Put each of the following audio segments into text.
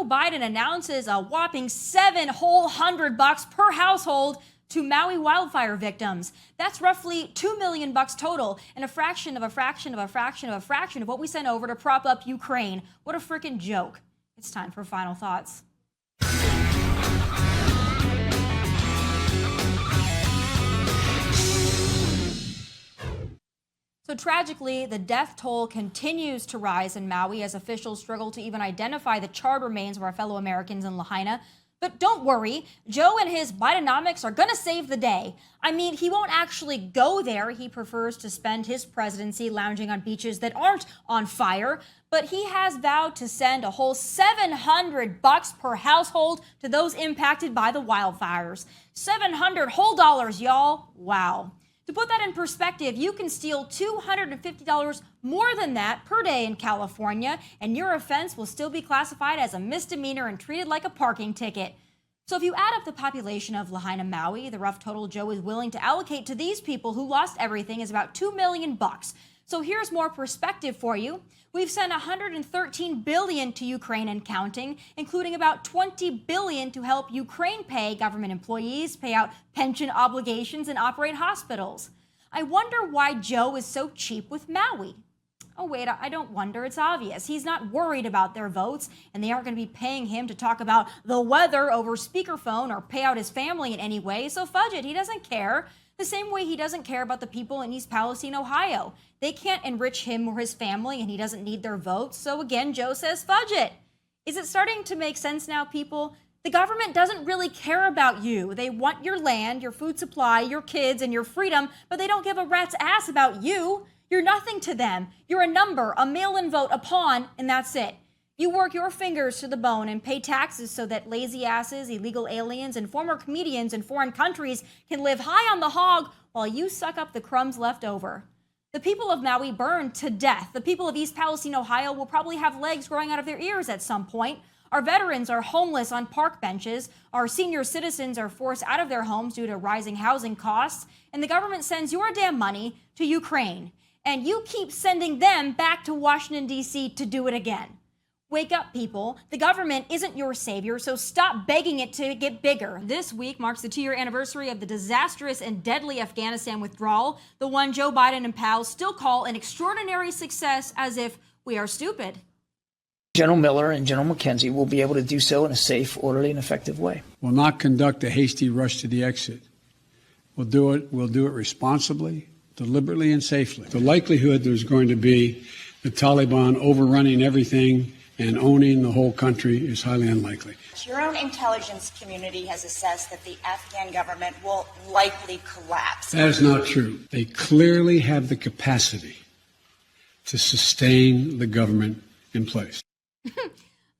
Biden announces a whopping $700 per household to Maui wildfire victims. That's roughly $2 million total, and a fraction of a fraction of a fraction of a fraction of what we sent over to prop up Ukraine. What a freaking joke. It's time for final thoughts. So tragically, the death toll continues to rise in Maui as officials struggle to even identify the charred remains of our fellow Americans in Lahaina. But don't worry, Joe and his Bidenomics are going to save the day. I mean, he won't actually go there. He prefers to spend his presidency lounging on beaches that aren't on fire. But he has vowed to send a whole $700 per household to those impacted by the wildfires. 700 whole dollars, y'all. Wow. To put that in perspective, you can steal $250 more than that per day in California, and your offense will still be classified as a misdemeanor and treated like a parking ticket. So if you add up the population of Lahaina, Maui, the rough total Joe is willing to allocate to these people who lost everything is about $2 million. So here's more perspective for you. We've sent $113 billion to Ukraine and counting, including about $20 billion to help Ukraine pay government employees, pay out pension obligations, and operate hospitals. I wonder why Joe is so cheap with Maui. Oh, wait, I don't wonder. It's obvious. He's not worried about their votes, and they aren't going to be paying him to talk about the weather over speakerphone or pay out his family in any way, so fudge it. He doesn't care. The same way he doesn't care about the people in East Palestine, Ohio. They can't enrich him or his family, and he doesn't need their votes. So again, Joe says, fudge it. Is it starting to make sense now, people? The government doesn't really care about you. They want your land, your food supply, your kids, and your freedom, but they don't give a rat's ass about you. You're nothing to them. You're a number, a mail-in vote, a pawn, and that's it. You work your fingers to the bone and pay taxes so that lazy asses, illegal aliens, and former comedians in foreign countries can live high on the hog while you suck up the crumbs left over. The people of Maui burn to death. The people of East Palestine, Ohio will probably have legs growing out of their ears at some point. Our veterans are homeless on park benches. Our senior citizens are forced out of their homes due to rising housing costs. And the government sends your damn money to Ukraine. And you keep sending them back to Washington, D.C. to do it again. Wake up, people. The government isn't your savior, so stop begging it to get bigger. This week marks the 2-year anniversary of the disastrous and deadly Afghanistan withdrawal, the one Joe Biden and pals still call an extraordinary success, as if we are stupid. General Miller and General McKenzie will be able to do so in a safe, orderly, and effective way. We'll not conduct a hasty rush to the exit. We'll do it responsibly, deliberately, and safely. The likelihood there's going to be the Taliban overrunning everything and owning the whole country is highly unlikely. Your own intelligence community has assessed that the Afghan government will likely collapse. That is not true. They clearly have the capacity to sustain the government in place.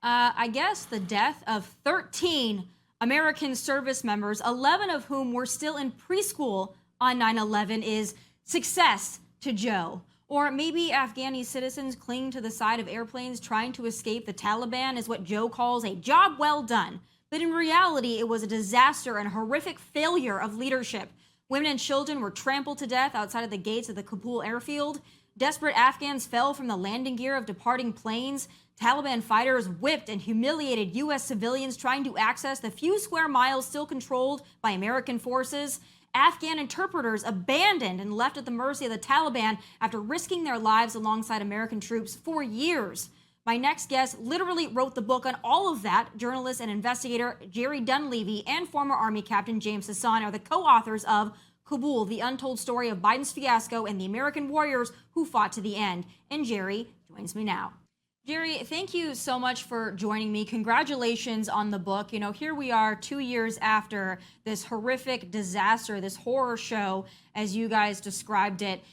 I guess the death of 13 American service members, 11 of whom were still in preschool on 9/11, is success to Joe. Or maybe Afghani citizens clinging to the side of airplanes trying to escape the Taliban is what Joe calls a job well done. But in reality, it was a disaster and horrific failure of leadership. Women and children were trampled to death outside of the gates of the Kabul airfield. Desperate Afghans fell from the landing gear of departing planes. Taliban fighters whipped and humiliated U.S. civilians trying to access the few square miles still controlled by American forces. Afghan interpreters abandoned and left at the mercy of the Taliban after risking their lives alongside American troops for years. My next guest literally wrote the book on all of that. Journalist and investigator Jerry Dunleavy and former Army Captain James Hassan are the co-authors of Kabul, the untold story of Biden's fiasco and the American warriors who fought to the end. And Jerry joins me now. Jerry, thank you so much for joining me. Congratulations on the book. You know, here we are 2 years after this horrific disaster, this horror show, as you guys described it.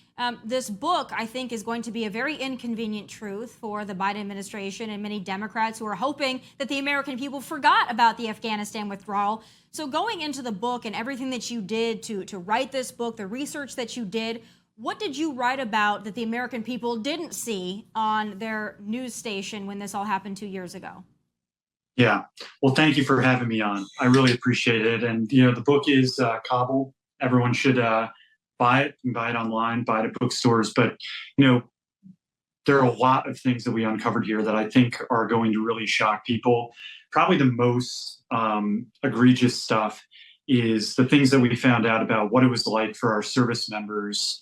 This book, I think, is going to be a very inconvenient truth for the Biden administration and many Democrats who are hoping that the American people forgot about the Afghanistan withdrawal. So going into the book and everything that you did to write this book, the research that you did, what did you write about that the American people didn't see on their news station when this all happened 2 years ago? Yeah. Well, thank you for having me on. I really appreciate it. And, you know, the book is Kabul. Everyone should buy it. You can buy it online, buy it at bookstores. But, you know, there are a lot of things that we uncovered here that I think are going to really shock people. probably the most egregious stuff is the things that we found out about what it was like for our service members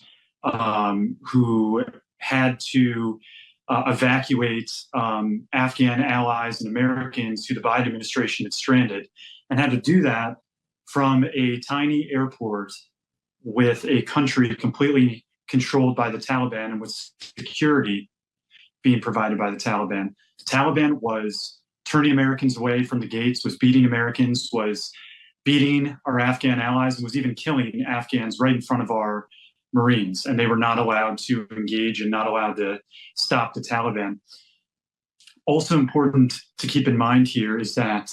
who had to evacuate Afghan allies and Americans who the Biden administration had stranded, and had to do that from a tiny airport with a country completely controlled by the Taliban and with security being provided by the Taliban. The Taliban was turning Americans away from the gates, was beating Americans, was beating our Afghan allies, and was even killing Afghans right in front of our Marines. And they were not allowed to engage and not allowed to stop the Taliban. Also important to keep in mind here is that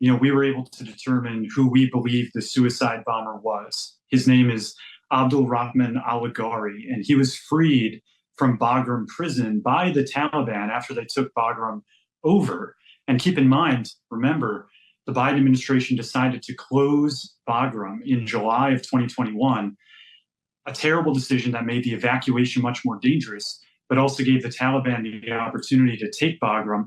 we were able to determine who we believe the suicide bomber was. His name is Abdul Rahman al-Ghari, and he was freed from Bagram prison by the Taliban after they took Bagram over. And keep in mind, remember, the Biden administration decided to close Bagram in July of 2021, a terrible decision that made the evacuation much more dangerous, but also gave the Taliban the opportunity to take Bagram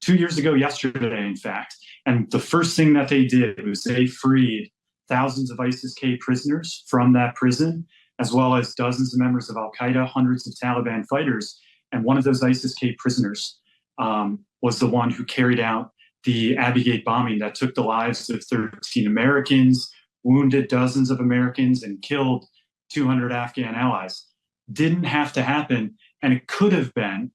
2 years ago yesterday, in fact. And the first thing that they did was they freed thousands of ISIS-K prisoners from that prison, as well as dozens of members of al-Qaeda, hundreds of Taliban fighters. And one of those ISIS-K prisoners was the one who carried out the Abbey Gate bombing that took the lives of 13 Americans, wounded dozens of Americans, and killed 200 Afghan allies. Didn't have to happen, and it could have been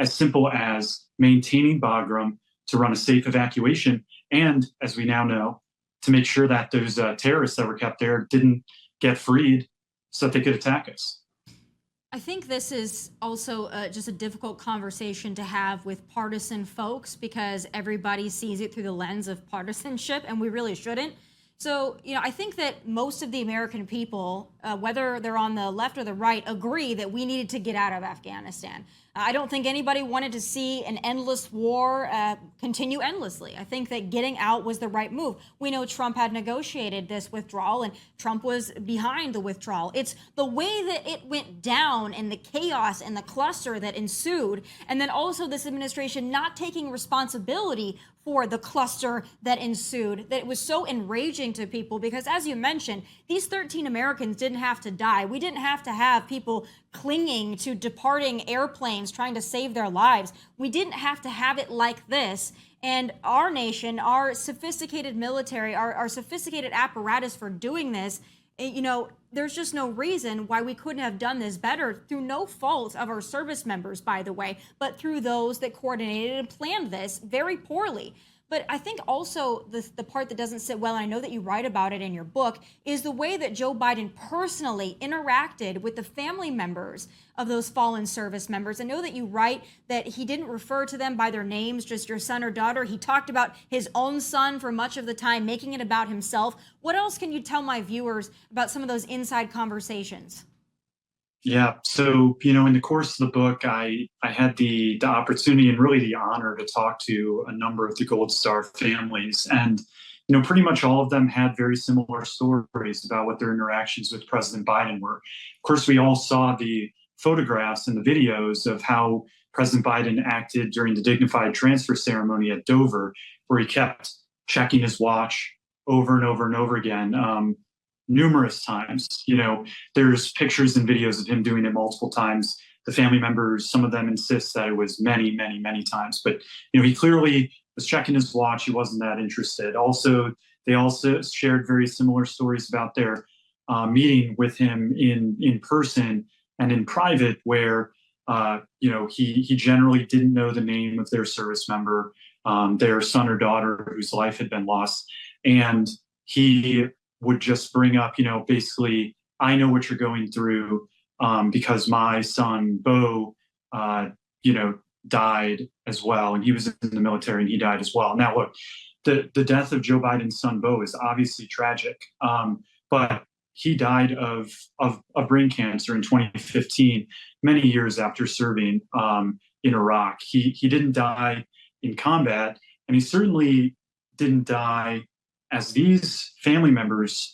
as simple as maintaining Bagram to run a safe evacuation, and as we now know, to make sure that those terrorists that were kept there didn't get freed so that they could attack us. I think this is also just a difficult conversation to have with partisan folks because everybody sees it through the lens of partisanship, and we really shouldn't. So, I think that most of the American people, whether they're on the left or the right, agree that we needed to get out of Afghanistan. I don't think anybody wanted to see an endless war continue endlessly. I think that getting out was the right move. We know Trump had negotiated this withdrawal, and Trump was behind the withdrawal. It's the way that it went down and the chaos and the cluster that ensued, and then also this administration not taking responsibility for the cluster that ensued, that it was so enraging to people because, as you mentioned, these 13 Americans didn't have to die. We didn't have to have people clinging to departing airplanes trying to save their lives. We didn't have to have it like this. And our nation, our sophisticated military, our sophisticated apparatus for doing this, there's just no reason why we couldn't have done this better through no fault of our service members, by the way, but through those that coordinated and planned this very poorly. But I think also the part that doesn't sit well, and I know that you write about it in your book, is the way that Joe Biden personally interacted with the family members of those fallen service members. I know that you write that he didn't refer to them by their names, just your son or daughter. He talked about his own son for much of the time, making it about himself. What else can you tell my viewers about some of those inside conversations? Yeah. So, in the course of the book, I had the opportunity and really the honor to talk to a number of the Gold Star families. And, pretty much all of them had very similar stories about what their interactions with President Biden were. Of course, we all saw the photographs and the videos of how President Biden acted during the dignified transfer ceremony at Dover, where he kept checking his watch over and over and over again. Numerous times. There's pictures and videos of him doing it multiple times. The family members, some of them insist that it was many, many, many times. But, he clearly was checking his watch. He wasn't that interested. They also shared very similar stories about their meeting with him in person and in private, where, he generally didn't know the name of their service member, their son or daughter whose life had been lost. And he would just bring up, basically, I know what you're going through because my son, Bo, died as well. And he was in the military and he died as well. Now, look, the death of Joe Biden's son, Bo, is obviously tragic. But he died of brain cancer in 2015, many years after serving in Iraq. He didn't die in combat, and he certainly didn't die as these family members'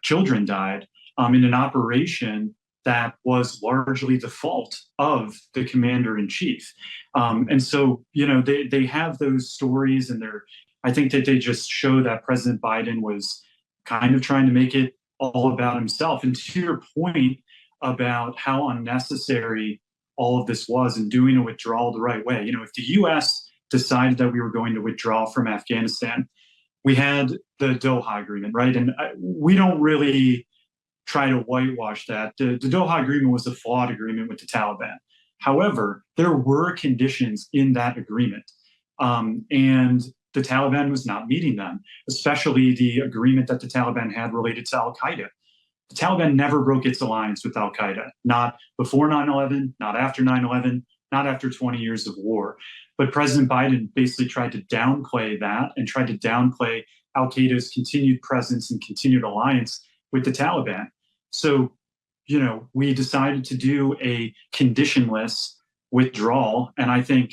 children died in an operation that was largely the fault of the commander in chief. And so, they have those stories, and I think that they just show that President Biden was kind of trying to make it all about himself. And to your point about how unnecessary all of this was and doing a withdrawal the right way, if the U.S. decided that we were going to withdraw from Afghanistan, we had the Doha Agreement, right? And we don't really try to whitewash that. The Doha Agreement was a flawed agreement with the Taliban. However, there were conditions in that agreement, and the Taliban was not meeting them, especially the agreement that the Taliban had related to al-Qaeda. The Taliban never broke its alliance with al-Qaeda, not before 9/11, not after 9/11, not after 20 years of war. But President Biden basically tried to downplay that and tried to downplay al-Qaeda's continued presence and continued alliance with the Taliban. So, we decided to do a conditionless withdrawal, and I think,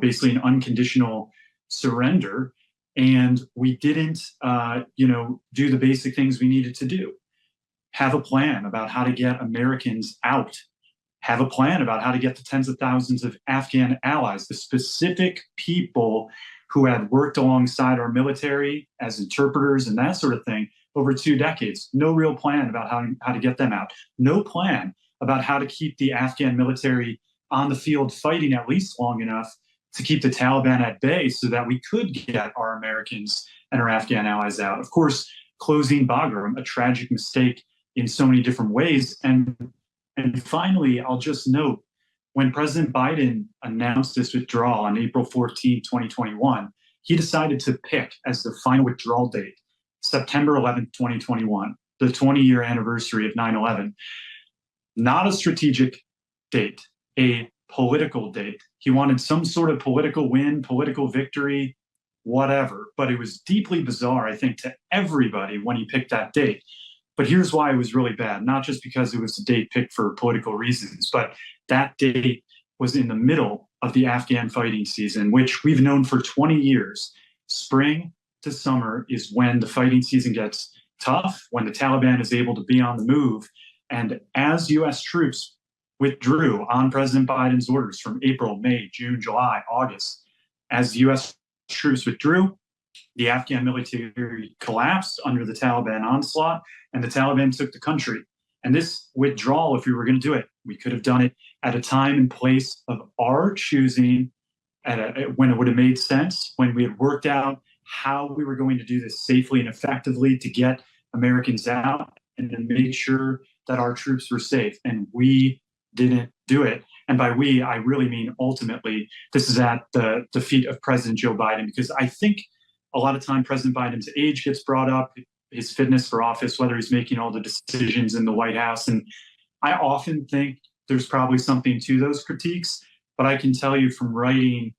basically an unconditional surrender. And we didn't, do the basic things we needed to do. Have a plan about how to get Americans out. Have a plan about how to get the tens of thousands of Afghan allies, the specific people who had worked alongside our military as interpreters and that sort of thing over 2 decades. No real plan about how to get them out. No plan about how to keep the Afghan military on the field fighting at least long enough to keep the Taliban at bay so that we could get our Americans and our Afghan allies out. Of course, closing Bagram, a tragic mistake in so many different ways. And finally, I'll just note, when President Biden announced this withdrawal on April 14, 2021, he decided to pick as the final withdrawal date September 11th, 2021, the 20-year anniversary of 9/11. Not a strategic date, a political date. He wanted some sort of political win, political victory, whatever. But it was deeply bizarre, I think, to everybody when he picked that date. But here's why it was really bad, not just because it was a date picked for political reasons, but that date was in the middle of the Afghan fighting season, which we've known for 20 years. Spring to summer is when the fighting season gets tough, when the Taliban is able to be on the move. And as U.S. troops withdrew on President Biden's orders from April, May, June, July, August, as U.S. troops withdrew, the Afghan military collapsed under the Taliban onslaught, and the Taliban took the country. And this withdrawal, if we were going to do it, we could have done it at a time and place of our choosing, when it would have made sense, when we had worked out how we were going to do this safely and effectively to get Americans out and to make sure that our troops were safe. And we didn't do it. And by we, I really mean ultimately, this is at the feet of President Joe Biden, because I think a lot of time President Biden's age gets brought up, his fitness for office, whether he's making all the decisions in the White House. And I often think there's probably something to those critiques, but I can tell you from writing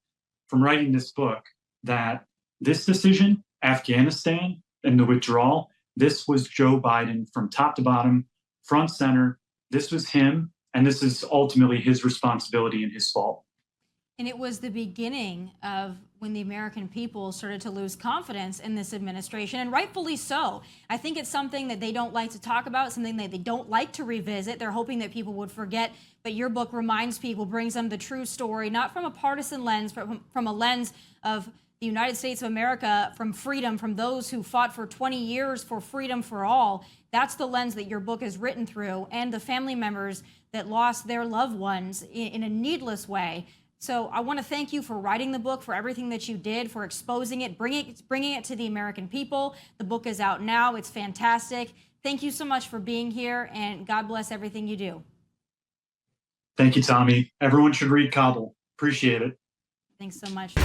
this book that this decision, Afghanistan and the withdrawal, this was Joe Biden from top to bottom, front center. This was him, and this is ultimately his responsibility and his fault. And it was the beginning of when the American people started to lose confidence in this administration, and rightfully so. I think it's something that they don't like to talk about, something that they don't like to revisit. They're hoping that people would forget, but your book reminds people, brings them the true story, not from a partisan lens, but from a lens of the United States of America, from freedom, from those who fought for 20 years for freedom for all. That's the lens that your book is written through, and the family members that lost their loved ones in a needless way. So I want to thank you for writing the book, for everything that you did, for exposing it, bringing it to the American people. The book is out now. It's fantastic. Thank you so much for being here, and God bless everything you do. Thank you, Tomi. Everyone should read Kabul. Appreciate it. Thanks so much.